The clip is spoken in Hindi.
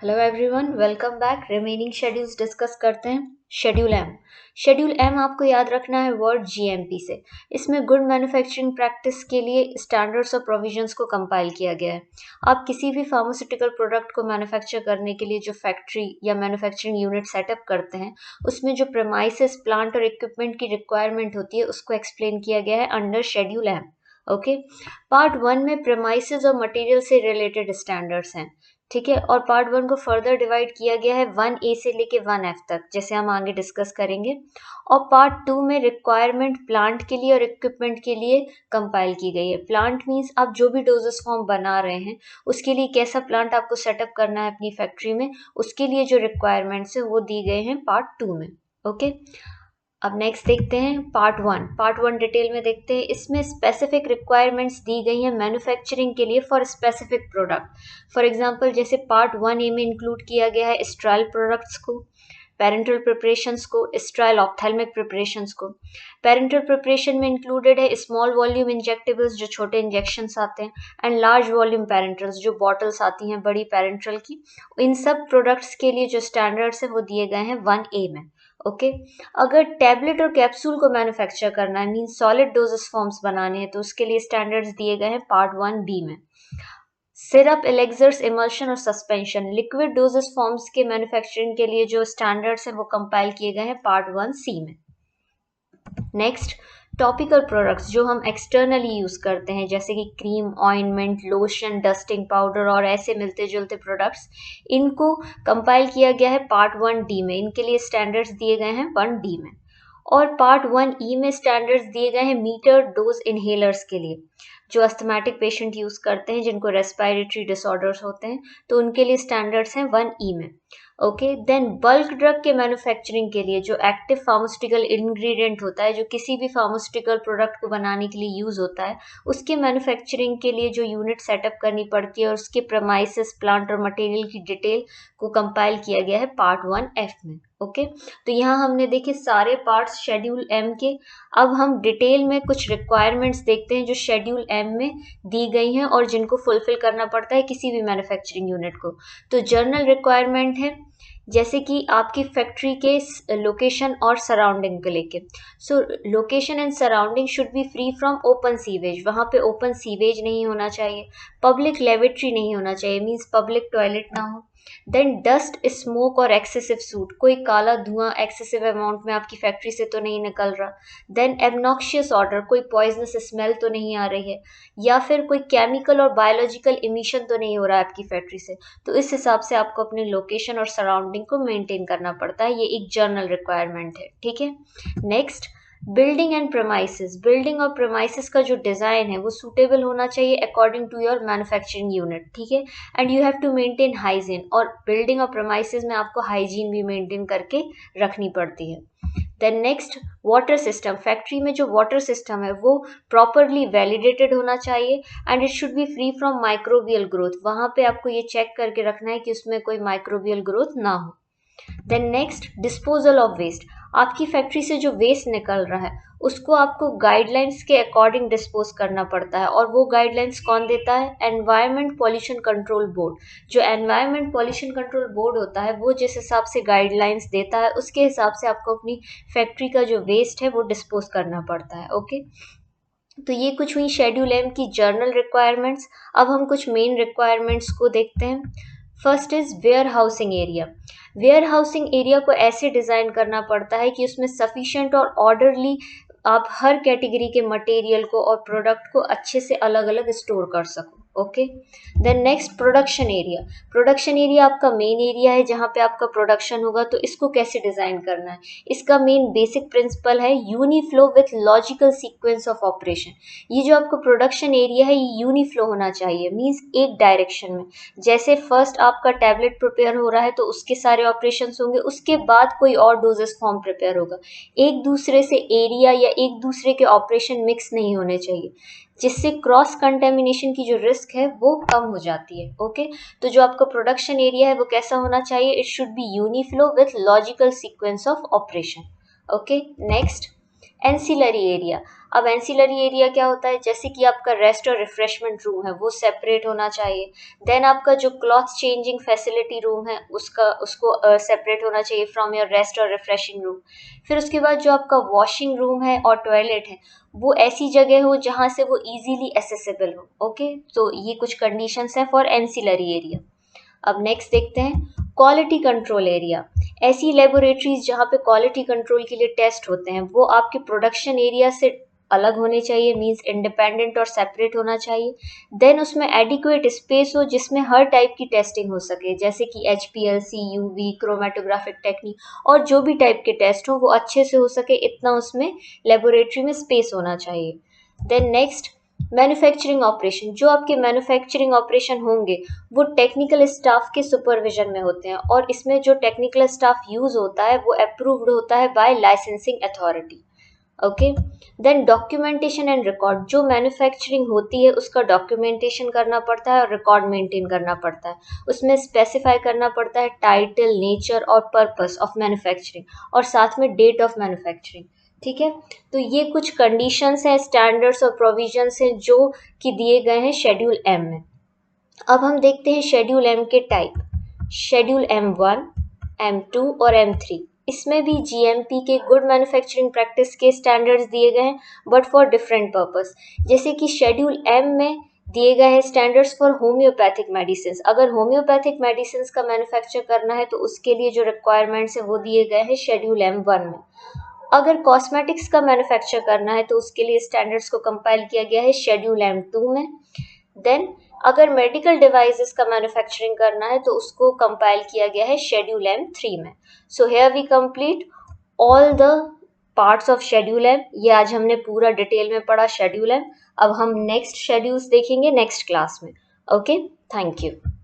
Hello everyone, welcome back. Remaining schedules discuss करते हैं। Schedule M. शेड्यूल एम आपको याद रखना है वर्ड जीएमपी से। इसमें गुड मैन्युफैक्चरिंग प्रैक्टिस के लिए स्टैंडर्ड्स और प्रोविजंस को कंपाइल किया गया है। आप किसी भी फार्मास्यूटिकल प्रोडक्ट को मैन्युफैक्चर करने के लिए जो फैक्ट्री या मैन्युफैक्चरिंग यूनिट सेटअप करते हैं, उसमें जो प्रेमाइसेस, प्लांट और इक्विपमेंट की रिक्वायरमेंट होती है, उसको एक्सप्लेन किया गया है under schedule M. Okay. Part 1 में प्रेमाइसेस और मटेरियल से रिलेटेड स्टैंडर्ड्स हैं, ठीक है। और पार्ट 1 को फर्दर डिवाइड किया गया है 1A से लेके 1F तक, जैसे हम आगे डिस्कस करेंगे। और पार्ट 2 में रिक्वायरमेंट प्लांट के लिए और इक्विपमेंट के लिए कंपाइल की गई है। प्लांट मीन्स आप जो भी डोजेस फॉर्म बना रहे हैं, उसके लिए कैसा प्लांट आपको सेटअप करना है अपनी फैक्ट्री में, उसके लिए जो रिक्वायरमेंट्स है वो दी गए हैं पार्ट 2 में। ओके। अब नेक्स्ट देखते हैं पार्ट वन डिटेल में देखते हैं। इसमें स्पेसिफिक रिक्वायरमेंट्स दी गई हैं मैन्युफैक्चरिंग के लिए for specific product. For example, जैसे पार्ट 1A में इंक्लूड किया गया है स्टेराइल प्रोडक्ट्स को, पेरेंटल प्रिपरेशंस को, स्टेराइल ऑप्थेल्मिक प्रिपरेशंस को। पेरेंटल प्रिपरेशन में इंक्लूडेड है स्मॉल वॉल्यूम इंजेक्टेबल्स, जो छोटे इंजेक्शंस आते हैं, एंड लार्ज वॉल्यूम पेरेंटल्स, जो बॉटल्स आती हैं बड़ी पेरेंटल की। इन सब प्रोडक्ट्स के लिए जो स्टैंडर्ड्स हैं वो दिए गए हैं 1A में। ओके। अगर टैबलेट और कैप्सूल को मैन्युफैक्चर करना है, मीन सॉलिड डोजेस फॉर्म्स बनाने हैं, तो उसके लिए स्टैंडर्ड्स दिए गए हैं पार्ट 1B में। सिरप, एलेक्सर्स, इमल्शन और सस्पेंशन, लिक्विड डोजेस फॉर्म्स के मैन्युफैक्चरिंग के लिए जो स्टैंडर्ड्स हैं वो कंपाइल किए गए हैं पार्ट 1C में। नेक्स्ट, टॉपिकल प्रोडक्ट्स जो हम एक्सटर्नली यूज करते हैं, जैसे कि cream, ointment, lotion, dusting powder और ऐसे मिलते जुलते प्रोडक्ट्स, इनको कंपाइल किया गया है पार्ट 1D में। इनके लिए स्टैंडर्ड्स दिए गए हैं 1D में। और पार्ट 1E में स्टैंडर्ड्स दिए गए हैं मीटर डोज इनहेलर्स के लिए, जो अस्थमैटिक पेशेंट यूज करते हैं, जिनको रेस्पिरेटरी डिसऑर्डर्स होते हैं, तो उनके लिए स्टैंडर्ड्स हैं 1E में। ओके। देन बल्क ड्रग के मैन्युफैक्चरिंग के लिए जो एक्टिव फार्मास्यूटिकल इंग्रेडिएंट होता है, जो किसी भी फार्मास्यूटिकल प्रोडक्ट को बनाने के लिए यूज होता है, उसके मैन्युफैक्चरिंग के लिए जो यूनिट सेटअप करनी पड़ती है और उसके प्रेमाइसेस, प्लांट और मटेरियल की डिटेल को कंपाइल किया गया है पार्ट 1F में। ओके। तो यहाँ हमने देखे सारे पार्ट्स शेड्यूल एम के। अब हम डिटेल में कुछ रिक्वायरमेंट्स देखते हैं जो शेड्यूल एम में दी गई हैं और जिनको फुलफिल करना पड़ता है किसी भी मैन्युफैक्चरिंग यूनिट को। तो जर्नल रिक्वायरमेंट है, जैसे कि आपकी फैक्ट्री के लोकेशन और सराउंडिंग को लेके। सो location and surrounding should be free from open sewage, वहाँ पे ओपन सीवेज नहीं होना चाहिए। पब्लिक लेवेटरी नहीं होना चाहिए, मीन्स पब्लिक टॉयलेट ना हो। देन डस्ट, स्मोक और एक्सेसिव सूट, कोई काला धुआं एक्सेसिव अमाउंट में आपकी फैक्ट्री से तो नहीं निकल रहा। देन एबनॉक्शियस ऑडर, कोई पॉइजनस स्मेल तो नहीं आ रही है, या फिर कोई केमिकल और बायोलॉजिकल इमिशन तो नहीं हो रहा है आपकी फैक्ट्री से। तो इस हिसाब से आपको अपने लोकेशन और सराउंडिंग को मेंटेन करना पड़ता है। ये एक जर्नल रिक्वायरमेंट है, ठीक है। Next, building and premises. Building और प्रेमाइसेस का जो डिजाइन है वो सूटेबल होना चाहिए according to your manufacturing unit, ठीक है। And you have to maintain hygiene, और बिल्डिंग और प्रेमाइसेस में आपको हाइजीन भी मेंटेन करके रखनी पड़ती है। Then next, water system. Factory में जो वाटर सिस्टम है वो प्रॉपरली वैलिडेटेड होना चाहिए, and it should B free from microbial growth. वहां पे आपको ये चेक करके रखना है कि उसमें कोई माइक्रोबियल ग्रोथ ना हो। Then next, disposal of waste. आपकी फैक्ट्री से जो वेस्ट निकल रहा है उसको आपको गाइडलाइंस के अकॉर्डिंग डिस्पोज करना पड़ता है, और वो गाइडलाइंस कौन देता है? Environment pollution control board. जो एनवायरमेंट पॉल्यूशन कंट्रोल बोर्ड होता है वो जिस हिसाब से गाइडलाइंस देता है, उसके हिसाब से आपको अपनी फैक्ट्री का जो वेस्ट है वो डिस्पोज करना पड़ता है। ओके। तो ये कुछ हुई शेड्यूल एम की जर्नल रिक्वायरमेंट्स। अब हम कुछ मेन रिक्वायरमेंट्स को देखते हैं। First is warehousing area. Warehousing area को ऐसे डिज़ाइन करना पड़ता है कि उसमें सफिशिएंट और ऑर्डरली आप हर कैटेगरी के मटेरियल को और प्रोडक्ट को अच्छे से अलग अलग स्टोर कर सको। Okay. Then next, production area. Production area आपका मेन एरिया है जहाँ पे आपका प्रोडक्शन होगा, तो इसको कैसे डिज़ाइन करना है? इसका मेन बेसिक प्रिंसिपल है uniflow with logical sequence of operation. ये जो आपका प्रोडक्शन एरिया है ये यूनिफ्लो होना चाहिए, मीन्स एक डायरेक्शन में। जैसे फर्स्ट आपका टैबलेट प्रिपेयर हो रहा है तो उसके सारे ऑपरेशंस होंगे, उसके बाद कोई और डोजेस फॉर्म प्रिपेयर होगा। एक दूसरे से एरिया या एक दूसरे के ऑपरेशन मिक्स नहीं होने चाहिए, जिससे क्रॉस कंटेमिनेशन की जो रिस्क है वो कम हो जाती है। ओके। तो जो आपका प्रोडक्शन एरिया है वो कैसा होना चाहिए? It should be uniflow with logical sequence of operation. Okay. Next, ancillary area, अब एंसिलरी एरिया क्या होता है, जैसे कि आपका रेस्ट और रिफ्रेशमेंट रूम है वो सेपरेट होना चाहिए। देन आपका जो क्लॉथ चेंजिंग फैसिलिटी रूम है उसको सेपरेट होना चाहिए फ्रॉम योर रेस्ट और रिफ्रेशिंग रूम। फिर उसके बाद जो आपका वॉशिंग रूम है और टॉयलेट है वो ऐसी जगह हो जहाँ से वो इजीली एसेसिबल हो। ओके, तो ये कुछ कंडीशंस हैं फॉर एंसिलरी एरिया। अब नेक्स्ट देखते हैं क्वालिटी कंट्रोल एरिया। ऐसी लेबोरेटरीज जहाँ पे क्वालिटी कंट्रोल के लिए टेस्ट होते हैं वो आपके प्रोडक्शन एरिया से अलग होने चाहिए, मींस इंडिपेंडेंट और सेपरेट होना चाहिए। देन उसमें एडिक्वेट स्पेस हो जिसमें हर टाइप की टेस्टिंग हो सके, जैसे कि HPLC, UV, क्रोमेटोग्राफिक टेक्निक और जो भी टाइप के टेस्ट हो वो अच्छे से हो सके, इतना उसमें लेबोरेटरी में स्पेस होना चाहिए। देन नेक्स्ट मैन्युफैक्चरिंग ऑपरेशन, जो आपके मैन्युफैक्चरिंग ऑपरेशन होंगे वो टेक्निकल स्टाफ के सुपरविजन में होते हैं और इसमें जो टेक्निकल स्टाफ यूज होता है वो अप्रूव्ड होता है by licensing authority. Okay, then documentation and record, जो मैन्युफैक्चरिंग होती है उसका डॉक्यूमेंटेशन करना पड़ता है और रिकॉर्ड मेंटेन करना पड़ता है। उसमें स्पेसिफाई करना पड़ता है टाइटल, नेचर और पर्पस ऑफ मैन्युफैक्चरिंग और साथ में डेट ऑफ मैन्युफैक्चरिंग। ठीक है, तो ये कुछ कंडीशंस हैं, स्टैंडर्ड्स और प्रोविजंस हैं जो कि दिए गए हैं शेड्यूल एम में। अब हम देखते हैं शेड्यूल एम के टाइप। शेड्यूल M1, M2 और M3, इसमें भी GMP के गुड मैन्युफैक्चरिंग प्रैक्टिस के स्टैंडर्ड्स दिए गए हैं बट फॉर डिफरेंट पर्पस। जैसे कि शेड्यूल M में दिए गए हैं स्टैंडर्ड्स फॉर होम्योपैथिक मेडिसिन। अगर होम्योपैथिक मेडिसिन का मैन्युफैक्चर करना है तो उसके लिए जो रिक्वायरमेंट्स है वो दिए गए हैं शेड्यूल M1 में। अगर कॉस्मेटिक्स का मैन्युफैक्चर करना है तो उसके लिए स्टैंडर्ड्स को कंपाइल किया गया है शेड्यूल M2 में। देन अगर मेडिकल डिवाइसेस का मैन्युफैक्चरिंग करना है तो उसको कंपाइल किया गया है शेड्यूल M3 में। So here we complete all the parts of schedule M. ये आज हमने पूरा डिटेल में पढ़ा शेड्यूल एम। अब हम नेक्स्ट शेड्यूल्स देखेंगे नेक्स्ट क्लास में। Okay, thank you.